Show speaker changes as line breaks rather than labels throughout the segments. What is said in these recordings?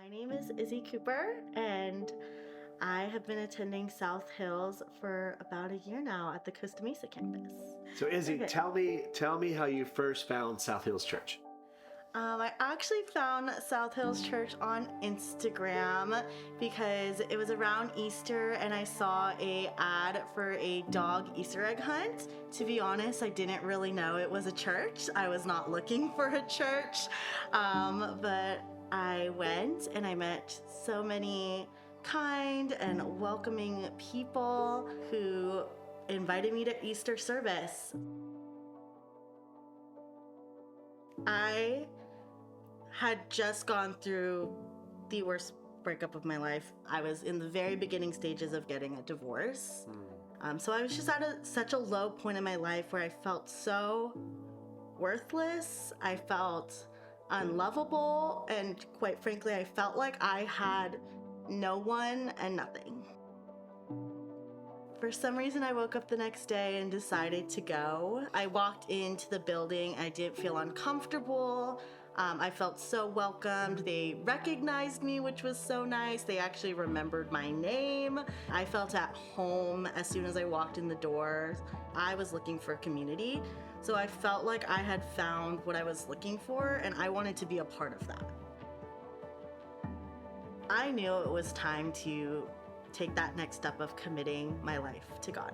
My name is Izzy Cooper, and I have been attending South Hills for about a year now at the Costa Mesa campus.
So Izzy,
Okay.
tell me how you first found South Hills Church.
I actually found South Hills Church on Instagram because it was around Easter and I saw a ad for a dog Easter egg hunt. To be honest, I didn't really know it was a church. I was not looking for a church, but I went and I met so many kind and welcoming people who invited me to Easter service. I had just gone through the worst breakup of my life. I was in the very beginning stages of getting a divorce. So I was just at such a low point in my life where I felt so worthless. I felt unlovable. And quite frankly, I felt like I had no one and nothing. For some reason, I woke up the next day and decided to go. I walked into the building. I didn't feel uncomfortable. I felt so welcomed. They recognized me, which was so nice. They actually remembered my name. I felt at home as soon as I walked in the door. I was looking for community, so I felt like I had found what I was looking for, and I wanted to be a part of that. I knew it was time to take that next step of committing my life to God.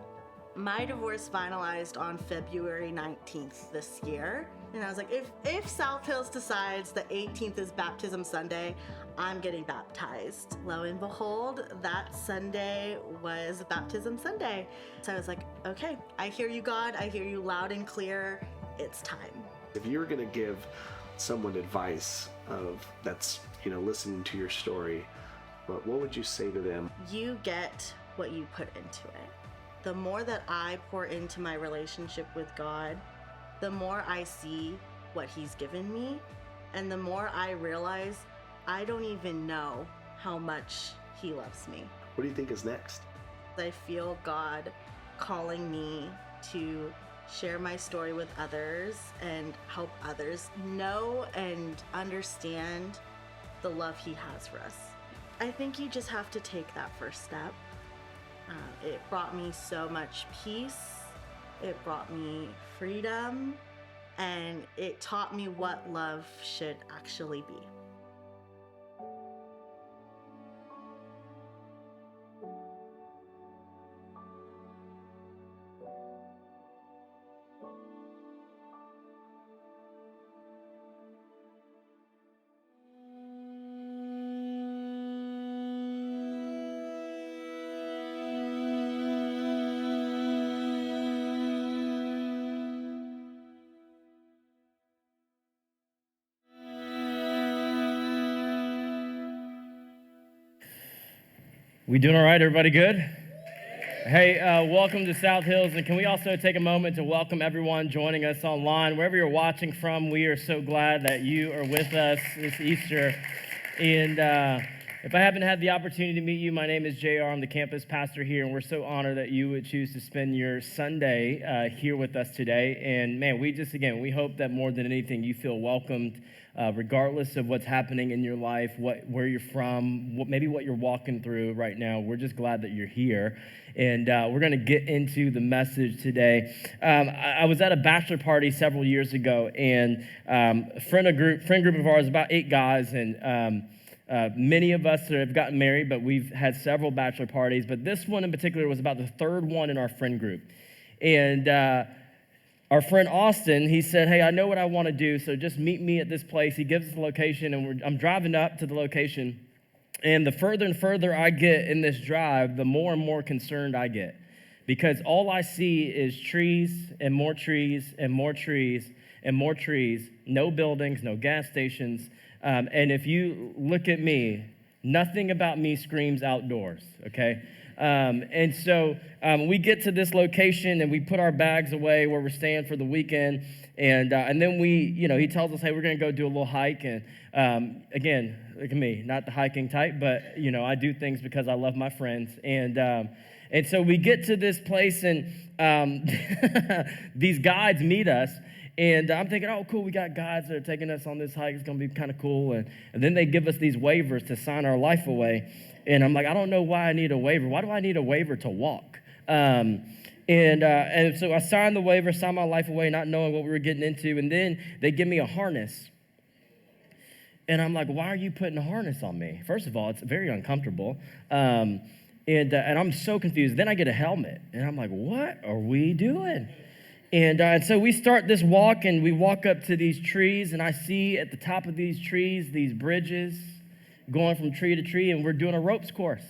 My divorce finalized on February 19th this year. And I was like, if South Hills decides the 18th is Baptism Sunday, I'm getting baptized. Lo and behold, that Sunday was Baptism Sunday. So I was like, okay, I hear you, God. I hear you loud and clear. It's time.
If you were going to give someone advice of that's, listening to your story, but what would you say to them?
You get what you put into it. The more that I pour into my relationship with God, the more I see what He's given me, and the more I realize I don't even know how much He loves me.
What do you think is next?
I feel God calling me to share my story with others and help others know and understand the love He has for us. I think you just have to take that first step. It brought me so much peace. It brought me freedom, and it taught me what love should actually be.
We doing all right? Everybody good? Hey, welcome to South Hills. And can we also take a moment to welcome everyone joining us online, wherever you're watching from. We are so glad that you are with us this Easter. And if I haven't had the opportunity to meet you, my name is JR. I'm the campus pastor here, and we're so honored that you would choose to spend your Sunday here with us today. And man, we hope that more than anything, you feel welcomed, regardless of what's happening in your life, where you're from, maybe what you're walking through right now. We're just glad that you're here. And we're going to get into the message today. I was at a bachelor party several years ago, and a friend group of ours, about 8 guys, and many of us have gotten married, but we've had several bachelor parties. But this one in particular was about the 3rd one in our friend group. And our friend Austin, he said, hey, I know what I want to do, so just meet me at this place. He gives us the location, and I'm driving up to the location. And the further and further I get in this drive, the more and more concerned I get. Because all I see is trees and more trees and more trees and more trees, no buildings, no gas stations. And if you look at me, nothing about me screams outdoors, okay? And so we get to this location and we put our bags away where we're staying for the weekend. And then he tells us, hey, we're going to go do a little hike. And again, look at me, not the hiking type, but, I do things because I love my friends. And so we get to this place and these guides meet us. And I'm thinking, oh, cool, we got guides that are taking us on this hike. It's going to be kind of cool. And then they give us these waivers to sign our life away. And I'm like, I don't know why I need a waiver. Why do I need a waiver to walk? And so I signed the waiver, signed my life away, not knowing what we were getting into. And then they give me a harness. And I'm like, why are you putting a harness on me? First of all, it's very uncomfortable. And I'm so confused. Then I get a helmet. And I'm like, what are we doing? And so we start this walk, and we walk up to these trees, and I see at the top of these trees, these bridges going from tree to tree, and we're doing a ropes course.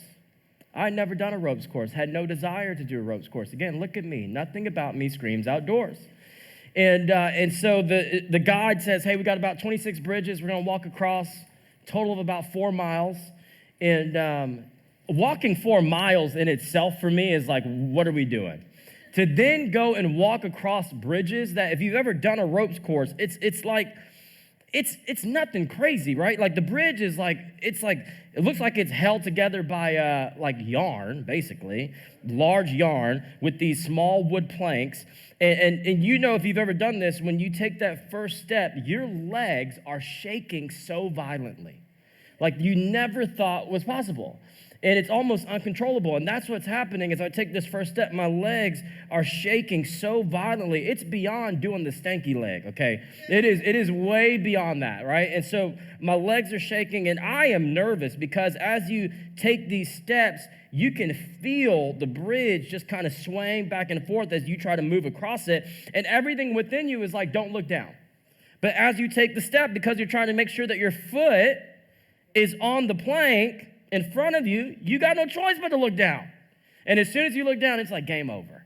I had never done a ropes course, had no desire to do a ropes course. Again, look at me. Nothing about me screams outdoors. And so the guide says, hey, we got about 26 bridges. We're going to walk across, total of about 4 miles. And walking 4 miles in itself for me is like, what are we doing? To then go and walk across bridges that if you've ever done a ropes course, it's like, it's nothing crazy, right? Like the bridge is like, it looks like it's held together by like yarn, basically, large yarn with these small wood planks. And you know, if you've ever done this, when you take that first step, your legs are shaking so violently, like you never thought was possible. And it's almost uncontrollable. And that's what's happening as I take this first step. My legs are shaking so violently. It's beyond doing the stanky leg, okay? It is way beyond that, right? And so my legs are shaking, and I am nervous because as you take these steps, you can feel the bridge just kind of swaying back and forth as you try to move across it. And everything within you is like, don't look down. But as you take the step, because you're trying to make sure that your foot is on the plank in front of you, you got no choice but to look down. And as soon as you look down, it's like game over.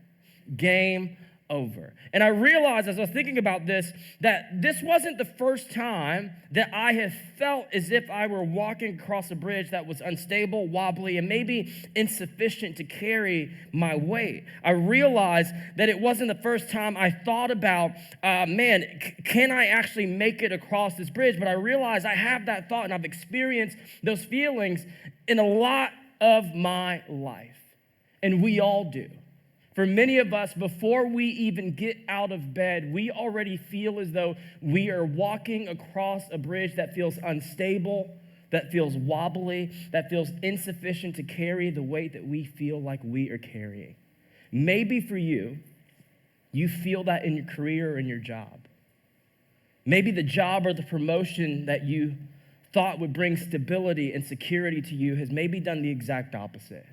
Game over. And I realized as I was thinking about this, that this wasn't the first time that I have felt as if I were walking across a bridge that was unstable, wobbly, and maybe insufficient to carry my weight. I realized that it wasn't the first time I thought about, can I actually make it across this bridge? But I realized I have that thought, and I've experienced those feelings in a lot of my life. And we all do. For many of us, before we even get out of bed, we already feel as though we are walking across a bridge that feels unstable, that feels wobbly, that feels insufficient to carry the weight that we feel like we are carrying. Maybe for you, you feel that in your career or in your job. Maybe the job or the promotion that you thought would bring stability and security to you has maybe done the exact opposite.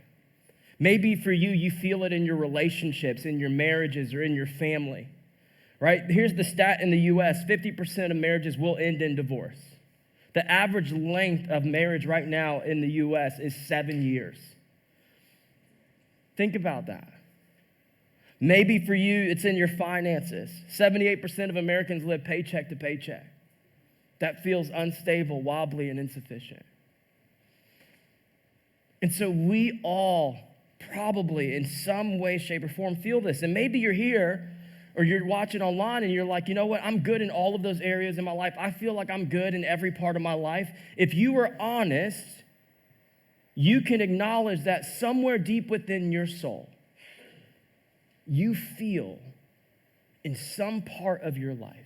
Maybe for you, you feel it in your relationships, in your marriages, or in your family, right? Here's the stat in the U.S., 50% of marriages will end in divorce. The average length of marriage right now in the U.S. is 7 years. Think about that. Maybe for you, it's in your finances. 78% of Americans live paycheck to paycheck. That feels unstable, wobbly, and insufficient. And so we all probably in some way, shape, or form feel this. And maybe you're here or you're watching online and you're like, you know what? I'm good in all of those areas in my life. I feel like I'm good in every part of my life. If you were honest, you can acknowledge that somewhere deep within your soul, you feel in some part of your life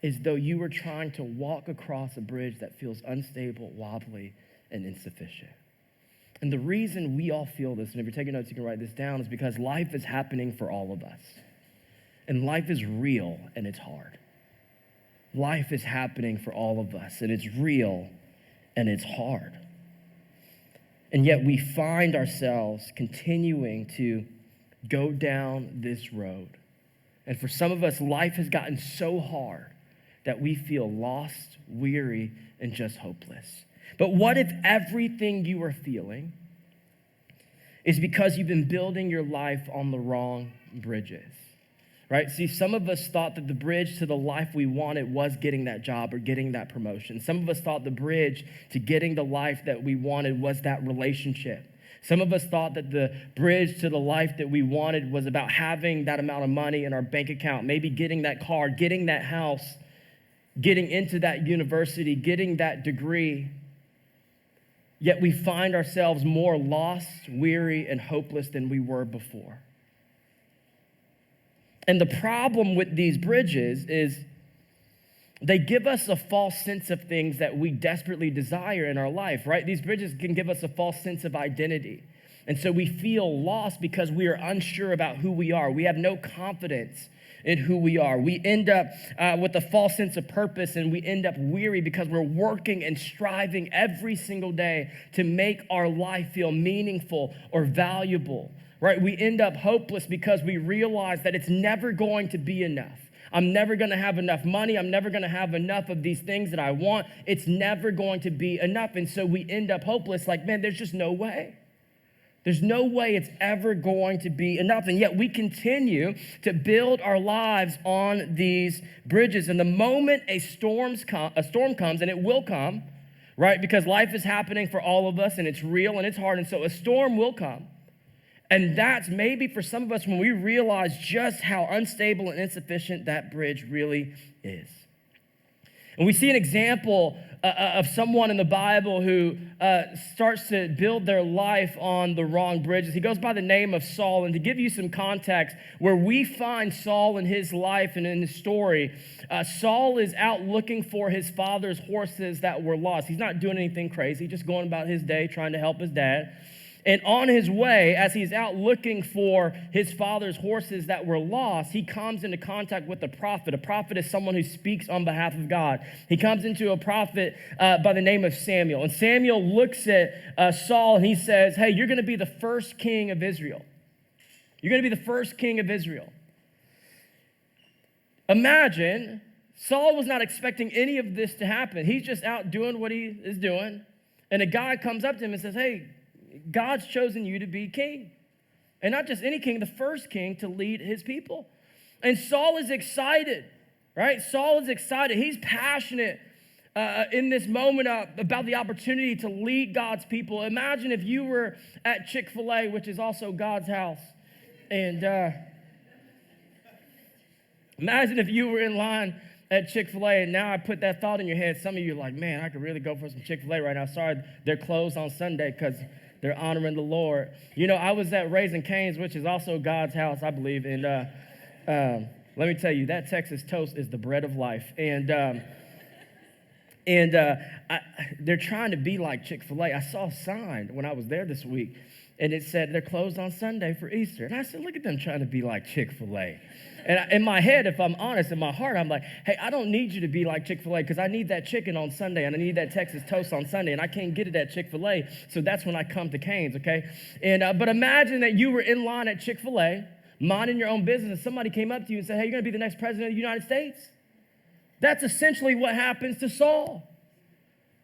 as though you were trying to walk across a bridge that feels unstable, wobbly, and insufficient. And the reason we all feel this, and if you're taking notes, you can write this down, is because life is happening for all of us. And life is real and it's hard. Life is happening for all of us, and it's real and it's hard. And yet we find ourselves continuing to go down this road. And for some of us, life has gotten so hard that we feel lost, weary, and just hopeless. But what if everything you are feeling is because you've been building your life on the wrong bridges, right? See, some of us thought that the bridge to the life we wanted was getting that job or getting that promotion. Some of us thought the bridge to getting the life that we wanted was that relationship. Some of us thought that the bridge to the life that we wanted was about having that amount of money in our bank account, maybe getting that car, getting that house, getting into that university, getting that degree. Yet we find ourselves more lost, weary, and hopeless than we were before. And the problem with these bridges is they give us a false sense of things that we desperately desire in our life, right? These bridges can give us a false sense of identity. And so we feel lost because we are unsure about who we are. We have no confidence in who we are. We end up with a false sense of purpose, and we end up weary because we're working and striving every single day to make our life feel meaningful or valuable, right? We end up hopeless because we realize that it's never going to be enough. I'm never going to have enough money. I'm never going to have enough of these things that I want. It's never going to be enough. And so we end up hopeless, like, man, there's just no way. There's no way it's ever going to be enough. And yet we continue to build our lives on these bridges. And the moment a storm comes, and it will come, right? Because life is happening for all of us, and it's real and it's hard. And so a storm will come. And that's maybe for some of us when we realize just how unstable and insufficient that bridge really is. And we see an example of someone in the Bible who starts to build their life on the wrong bridges. He goes by the name of Saul. And to give you some context, where we find Saul in his life and in his story, Saul is out looking for his father's horses that were lost. He's not doing anything crazy, just going about his day trying to help his dad. And on his way, as he's out looking for his father's horses that were lost, he comes into contact with a prophet. A prophet is someone who speaks on behalf of God. He comes into a prophet by the name of Samuel. And Samuel looks at Saul and he says, hey, you're going to be the first king of Israel. You're going to be the first king of Israel. Imagine, Saul was not expecting any of this to happen. He's just out doing what he is doing. And a guy comes up to him and says, hey, God's chosen you to be king. And not just any king, the first king to lead his people. And Saul is excited, right? Saul is excited. He's passionate in this moment about the opportunity to lead God's people. Imagine if you were at Chick-fil-A, which is also God's house. And imagine if you were in line at Chick-fil-A, and now I put that thought in your head. Some of you are like, man, I could really go for some Chick-fil-A right now. Sorry, they're closed on Sunday because they're honoring the Lord. You know, I was at Raising Cane's, which is also God's house, I believe. And let me tell you, that Texas toast is the bread of life. And they're trying to be like Chick-fil-A. I saw a sign when I was there this week, and it said they're closed on Sunday for Easter. And I said, look at them trying to be like Chick-fil-A. And in my head, if I'm honest, in my heart, I'm like, hey, I don't need you to be like Chick-fil-A because I need that chicken on Sunday and I need that Texas toast on Sunday and I can't get it at Chick-fil-A, so that's when I come to Cane's, okay? And but imagine that you were in line at Chick-fil-A, minding your own business, and somebody came up to you and said, hey, you're going to be the next president of the United States? That's essentially what happens to Saul.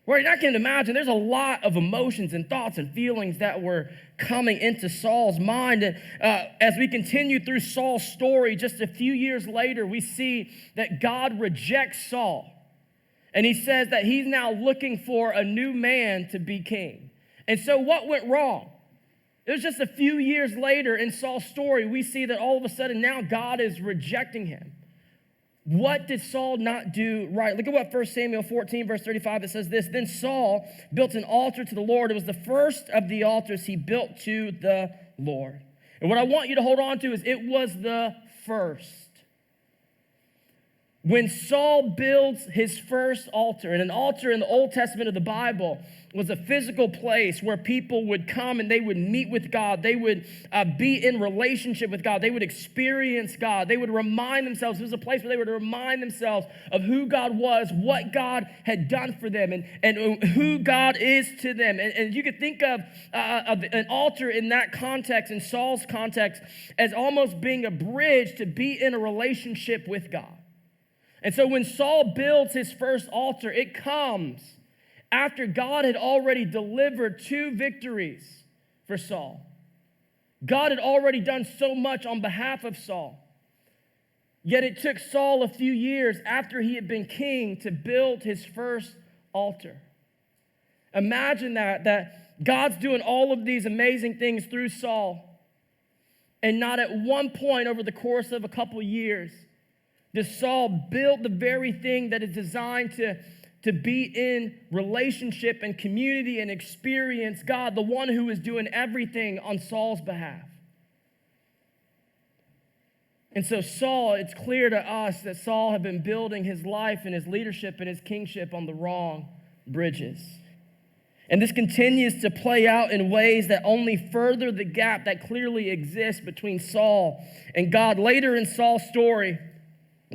Right, I can imagine there's a lot of emotions and thoughts and feelings that were coming into Saul's mind. And as we continue through Saul's story, just a few years later, we see that God rejects Saul. And he says that he's now looking for a new man to be king. And so what went wrong? It was just a few years later in Saul's story, we see that all of a sudden now God is rejecting him. What did Saul not do right? Look at what 1 Samuel 14, verse 35, it says this. Then Saul built an altar to the Lord. It was the first of the altars he built to the Lord. And what I want you to hold on to is it was the first. When Saul builds his first altar, and an altar in the Old Testament of the Bible was a physical place where people would come and they would meet with God. They would be in relationship with God. They would experience God. They would remind themselves. It was a place where they would remind themselves of who God was, what God had done for them, and who God is to them. And you could think of an altar in that context, in Saul's context, as almost being a bridge to be in a relationship with God. And so when Saul builds his first altar, it comes after God had already delivered 2 victories for Saul. God had already done so much on behalf of Saul. Yet it took Saul a few years after he had been king to build his first altar. Imagine that God's doing all of these amazing things through Saul, and not at one point over the course of a couple years does Saul build the very thing that is designed to be in relationship and community and experience God, the one who is doing everything on Saul's behalf. And so Saul, it's clear to us that Saul had been building his life and his leadership and his kingship on the wrong bridges. And this continues to play out in ways that only further the gap that clearly exists between Saul and God. Later in Saul's story,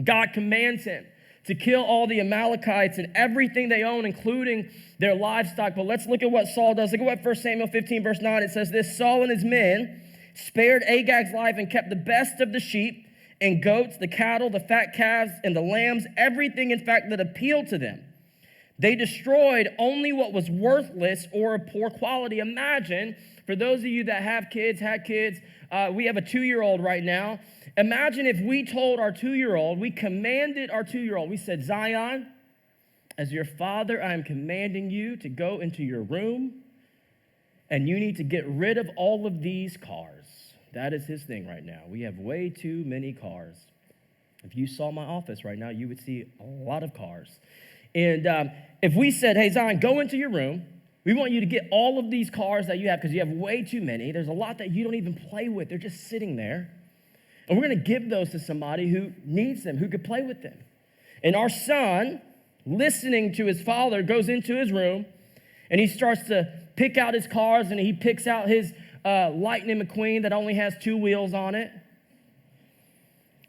God commands him to kill all the Amalekites and everything they own, including their livestock. But let's look at what Saul does. Look at what 1 Samuel 15, verse 9, it says this: Saul and his men spared Agag's life and kept the best of the sheep and goats, the cattle, the fat calves, and the lambs, everything, in fact, that appealed to them. They destroyed only what was worthless or of poor quality. Imagine, for those of you that have kids, had kids, we have a 2-year-old right now. Imagine if we told our 2-year-old, we commanded our 2-year-old, we said, Zion, as your father, I am commanding you to go into your room and you need to get rid of all of these cars. That is his thing right now. We have way too many cars. If you saw my office right now, you would see a lot of cars. And if we said, hey, Zion, go into your room. We want you to get all of these cars that you have because you have way too many. There's a lot that you don't even play with. They're just sitting there. And we're going to give those to somebody who needs them, who could play with them. And our son, listening to his father, goes into his room and he starts to pick out his cars, and he picks out his Lightning McQueen that only has 2 wheels on it.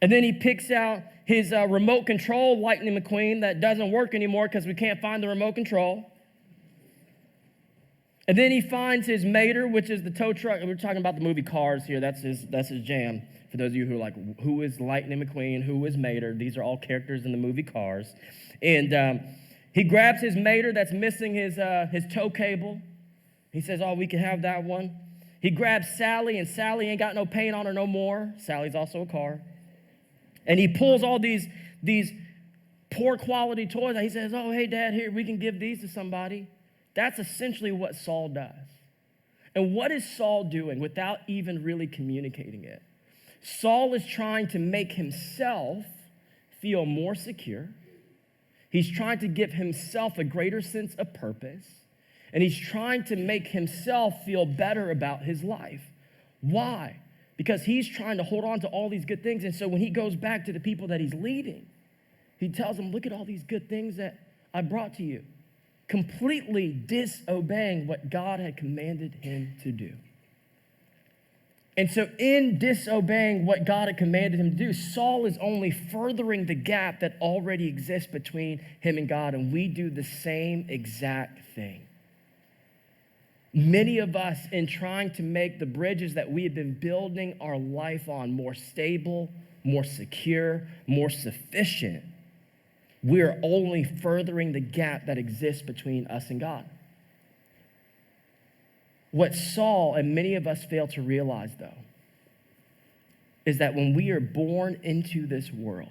And then he picks out his remote control Lightning McQueen that doesn't work anymore because we can't find the remote control. And then he finds his Mater, which is the tow truck. We're talking about the movie Cars here. That's his jam. For those of you who are like, who is Lightning McQueen? Who is Mater? These are all characters in the movie Cars. And he grabs his Mater that's missing his tow cable. He says, oh, we can have that one. He grabs Sally, and Sally ain't got no paint on her no more. Sally's also a car. And he pulls all these poor quality toys. He says, oh, hey, Dad, here, we can give these to somebody. That's essentially what Saul does. And what is Saul doing without even really communicating it? Saul is trying to make himself feel more secure. He's trying to give himself a greater sense of purpose. And he's trying to make himself feel better about his life. Why? Because he's trying to hold on to all these good things. And so when he goes back to the people that he's leading, he tells them, look at all these good things that I brought to you. Completely disobeying what God had commanded him to do. And so in disobeying what God had commanded him to do, Saul is only furthering the gap that already exists between him and God. And we do the same exact thing. Many of us, in trying to make the bridges that we have been building our life on more stable, more secure, more sufficient, we are only furthering the gap that exists between us and God. What Saul and many of us fail to realize, though, is that when we are born into this world,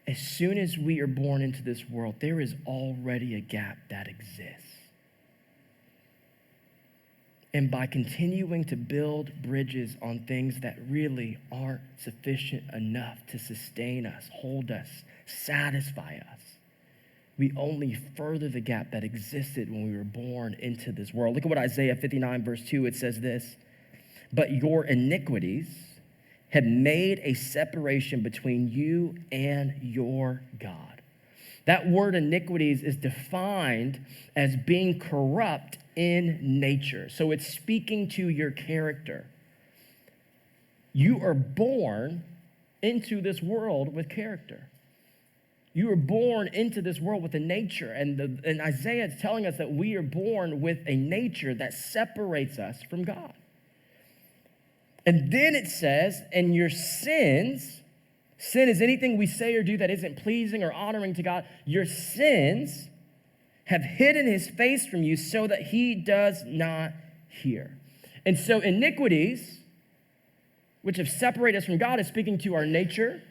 as soon as we are born into this world, there is already a gap that exists. And by continuing to build bridges on things that really aren't sufficient enough to sustain us, hold us, satisfy us, we only further the gap that existed when we were born into this world. Look at what Isaiah 59 verse 2, it says this: but your iniquities have made a separation between you and your God. That word iniquities is defined as being corrupt in nature. So it's speaking to your character. You are born into this world with character. You are born into this world with a nature. And Isaiah is telling us that we are born with a nature that separates us from God. And then it says, and your sins, sin is anything we say or do that isn't pleasing or honoring to God. Your sins have hidden his face from you so that he does not hear. And so iniquities, which have separated us from God, is speaking to our nature,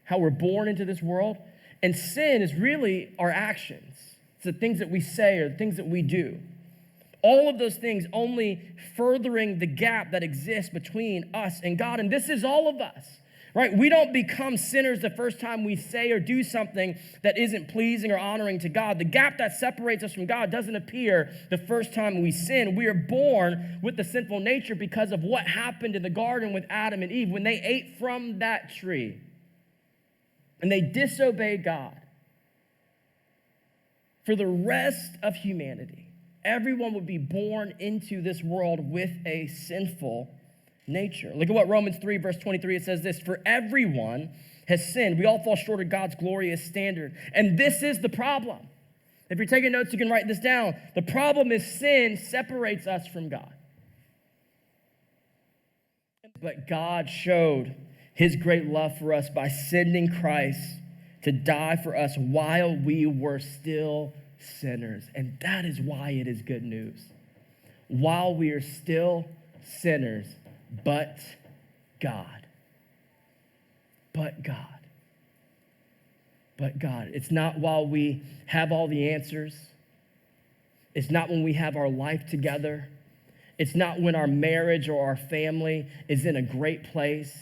how we're born into this world. And sin is really our actions. It's the things that we say or the things that we do. All of those things only furthering the gap that exists between us and God. And this is all of us. right? We don't become sinners the first time we say or do something that isn't pleasing or honoring to God. The gap that separates us from God doesn't appear the first time we sin. We are born with the sinful nature because of what happened in the garden with Adam and Eve when they ate from that tree and they disobeyed God. For the rest of humanity, everyone would be born into this world with a sinful nature. Look at what Romans 3, verse 23, it says this: for everyone has sinned. We all fall short of God's glorious standard. And this is the problem. If you're taking notes, you can write this down. The problem is sin separates us from God. But God showed his great love for us by sending Christ to die for us while we were still sinners. And that is why it is good news. While we are still sinners, but God. But God. But God. It's not while we have all the answers. It's not when we have our life together. It's not when our marriage or our family is in a great place.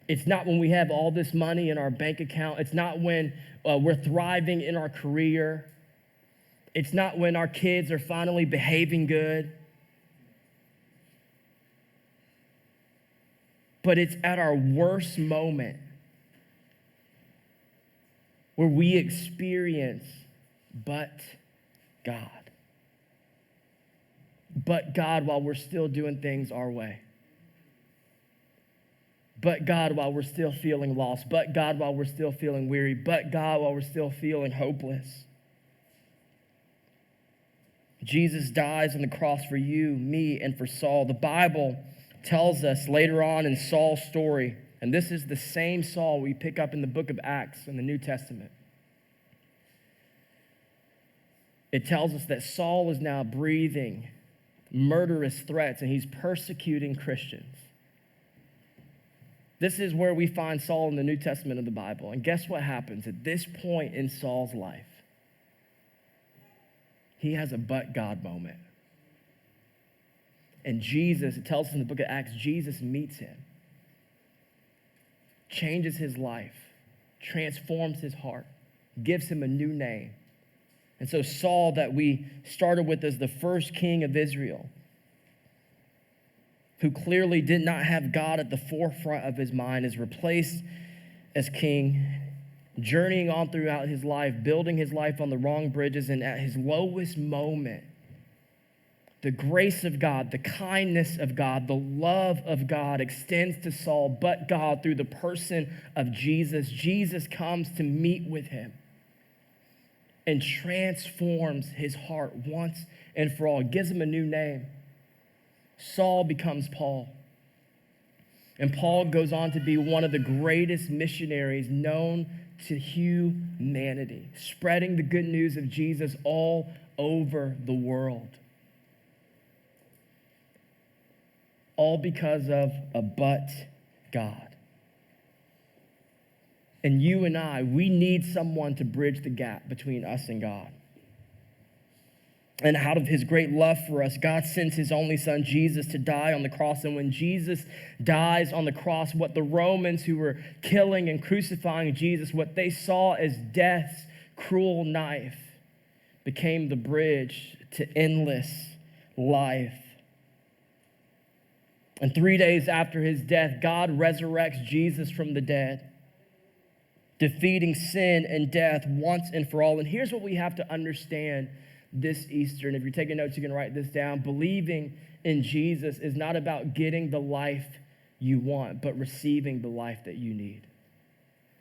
It's not when we have all this money in our bank account. It's not when we're thriving in our career. It's not when our kids are finally behaving good. But it's at our worst moment where we experience but God. But God while we're still doing things our way. But God while we're still feeling lost. But God while we're still feeling weary. But God while we're still feeling hopeless. Jesus dies on the cross for you, me, and for Saul. The Bible tells us later on in Saul's story, and this is the same Saul we pick up in the book of Acts in the New Testament. It tells us that Saul is now breathing murderous threats and he's persecuting Christians. This is where we find Saul in the New Testament of the Bible. And guess what happens at this point in Saul's life? He has a but God moment. And Jesus, it tells us in the book of Acts, Jesus meets him, changes his life, transforms his heart, gives him a new name. And so Saul, that we started with as the first king of Israel, who clearly did not have God at the forefront of his mind, is replaced as king, journeying on throughout his life, building his life on the wrong bridges, and at his lowest moment, the grace of God, the kindness of God, the love of God extends to Saul, but God, through the person of Jesus, Jesus comes to meet with him and transforms his heart once and for all, gives him a new name. Saul becomes Paul. And Paul goes on to be one of the greatest missionaries known to humanity, spreading the good news of Jesus all over the world. All because of a but God. And you and I, we need someone to bridge the gap between us and God. And out of his great love for us, God sends his only son, Jesus, to die on the cross. And when Jesus dies on the cross, what the Romans who were killing and crucifying Jesus, what they saw as death's cruel knife, became the bridge to endless life. And 3 days after his death, God resurrects Jesus from the dead, defeating sin and death once and for all. And here's what we have to understand this Easter. And if you're taking notes, you can write this down. Believing in Jesus is not about getting the life you want, but receiving the life that you need.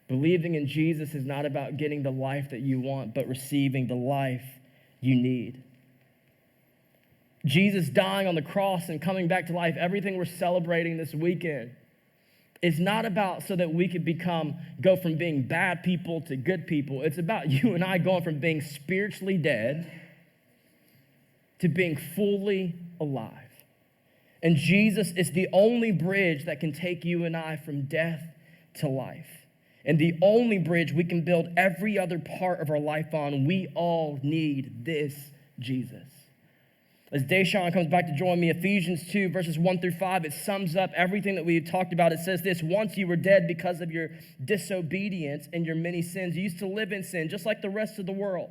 Believing in Jesus is not about getting the life that you want, but receiving the life you need. Jesus dying on the cross and coming back to life, everything we're celebrating this weekend is not about so that we could go from being bad people to good people. It's about you and I going from being spiritually dead to being fully alive. And Jesus is the only bridge that can take you and I from death to life. And the only bridge we can build every other part of our life on. We all need this Jesus. As Deshaun comes back to join me, Ephesians 2, verses 1 through 5, it sums up everything that we've talked about. It says this: once you were dead because of your disobedience and your many sins. You used to live in sin just like the rest of the world,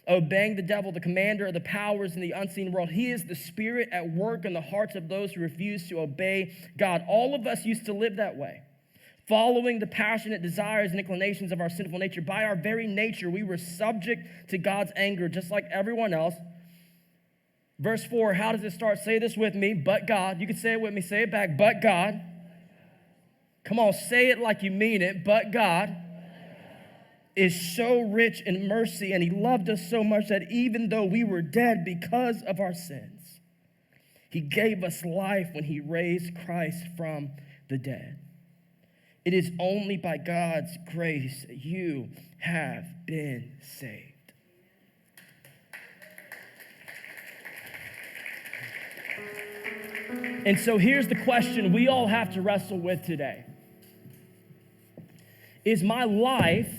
obeying the devil, the commander of the powers in the unseen world. He is the spirit at work in the hearts of those who refuse to obey God. All of us used to live that way, following the passionate desires and inclinations of our sinful nature. By our very nature, we were subject to God's anger just like everyone else. Verse 4, how does it start? Say this with me. But God. You can say it with me. Say it back. But God. Come on, say it like you mean it. But God is so rich in mercy, and he loved us so much that even though we were dead because of our sins, he gave us life when he raised Christ from the dead. It is only by God's grace that you have been saved. And so here's the question we all have to wrestle with today. Is my life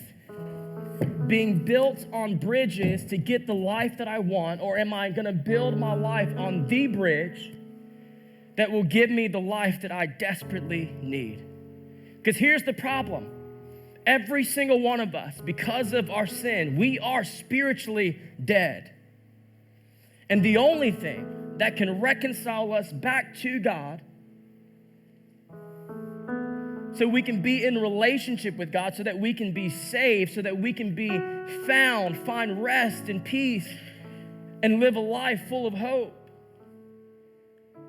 being built on bridges to get the life that I want, or am I going to build my life on the bridge that will give me the life that I desperately need? Because here's the problem. Every single one of us, because of our sin, we are spiritually dead. And the only thing that can reconcile us back to God, so we can be in relationship with God, so that we can be saved, so that we can be found, find rest and peace, and live a life full of hope,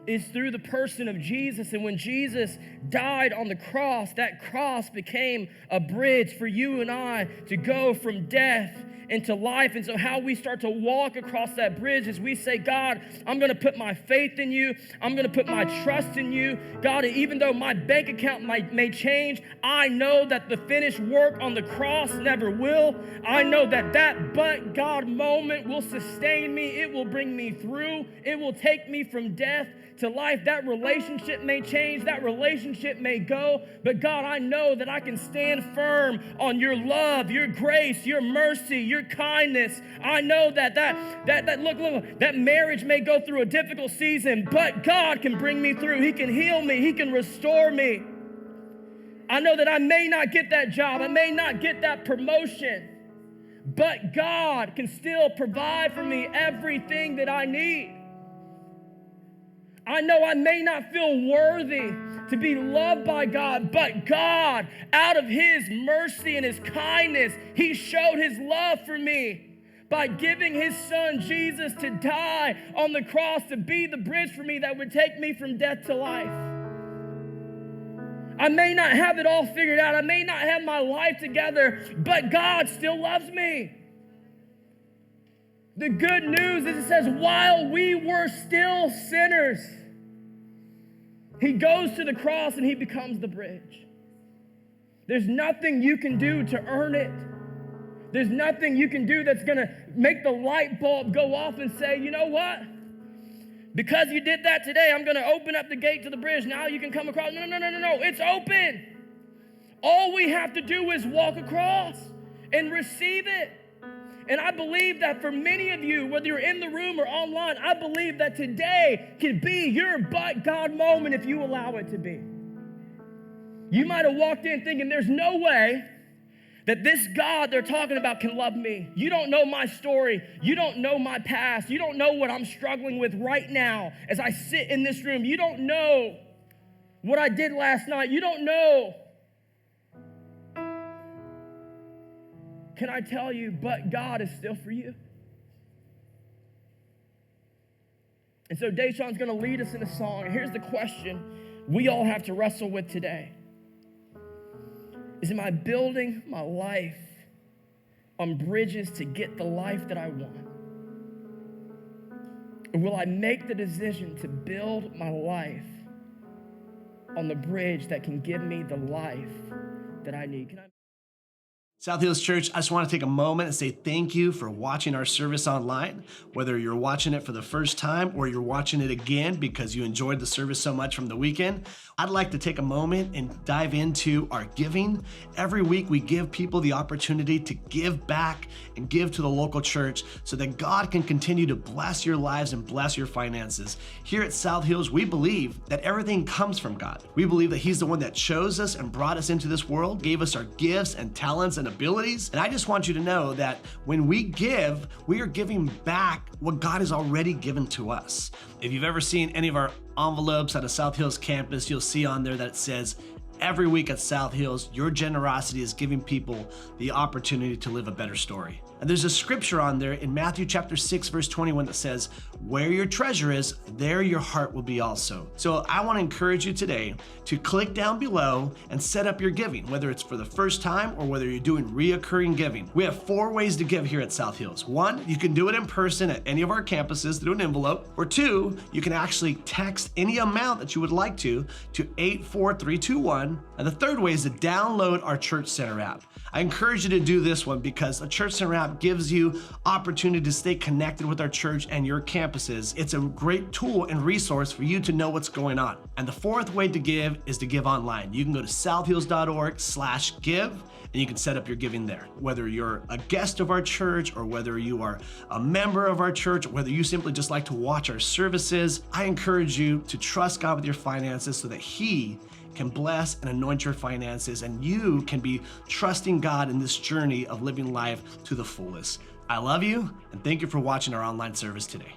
is through the person of Jesus. And when Jesus died on the cross, that cross became a bridge for you and I to go from death into life. And so how we start to walk across that bridge is we say, God, I'm going to put my faith in you. I'm going to put my trust in you. God, even though my bank account may change, I know that the finished work on the cross never will. I know that but God moment will sustain me. It will bring me through. It will take me from death to life. That relationship may change, that relationship may go, but God, I know that I can stand firm on your love, your grace, your mercy, your kindness. I know that look, that marriage may go through a difficult season, but God can bring me through. He can heal me. He can restore me. I know that I may not get that job. I may not get that promotion, but God can still provide for me everything that I need. I know I may not feel worthy to be loved by God, but God, out of his mercy and his kindness, he showed his love for me by giving his son Jesus to die on the cross, to be the bridge for me that would take me from death to life. I may not have it all figured out. I may not have my life together, but God still loves me. The good news is it says, while we were still sinners, he goes to the cross and he becomes the bridge. There's nothing you can do to earn it. There's nothing you can do that's going to make the light bulb go off and say, you know what? Because you did that today, I'm going to open up the gate to the bridge. Now you can come across. No. It's open. All we have to do is walk across and receive it. And I believe that for many of you, whether you're in the room or online, I believe that today can be your but God moment if you allow it to be. You might have walked in thinking there's no way that this God they're talking about can love me. You don't know my story. You don't know my past. You don't know what I'm struggling with right now as I sit in this room. You don't know what I did last night. You don't know. Can I tell you, but God is still for you? And so Deshaun's going to lead us in a song. And here's the question we all have to wrestle with today. Am I building my life on bridges to get the life that I want? Or will I make the decision to build my life on the bridge that can give me the life that I need?
South Hills Church, I just want to take a moment and say thank you for watching our service online. Whether you're watching it for the first time or you're watching it again because you enjoyed the service so much from the weekend, I'd like to take a moment and dive into our giving. Every week we give people the opportunity to give back and give to the local church so that God can continue to bless your lives and bless your finances. Here at South Hills, we believe that everything comes from God. We believe that He's the one that chose us and brought us into this world, gave us our gifts and talents and abilities. And I just want you to know that when we give, we are giving back what God has already given to us. If you've ever seen any of our envelopes at a South Hills campus, you'll see on there that it says, every week at South Hills, your generosity is giving people the opportunity to live a better story. And there's a scripture on there in Matthew chapter 6, verse 21 that says, where your treasure is, there your heart will be also. So I want to encourage you today to click down below and set up your giving, whether it's for the first time or whether you're doing reoccurring giving. We have 4 ways to give here at South Hills. 1, you can do it in person at any of our campuses through an envelope. Or 2, you can actually text any amount that you would like to 84321. And the 3rd way is to download our Church Center app. I encourage you to do this one because a Church Center app gives you opportunity to stay connected with our church and your campuses. It's a great tool and resource for you to know what's going on. And the 4th way to give is to give online. You can go to southhills.org/give and you can set up your giving there. Whether you're a guest of our church or whether you are a member of our church, or whether you simply just like to watch our services, I encourage you to trust God with your finances so that He can bless and anoint your finances and you can be trusting God in this journey of living life to the fullest. I love you and thank you for watching our online service today.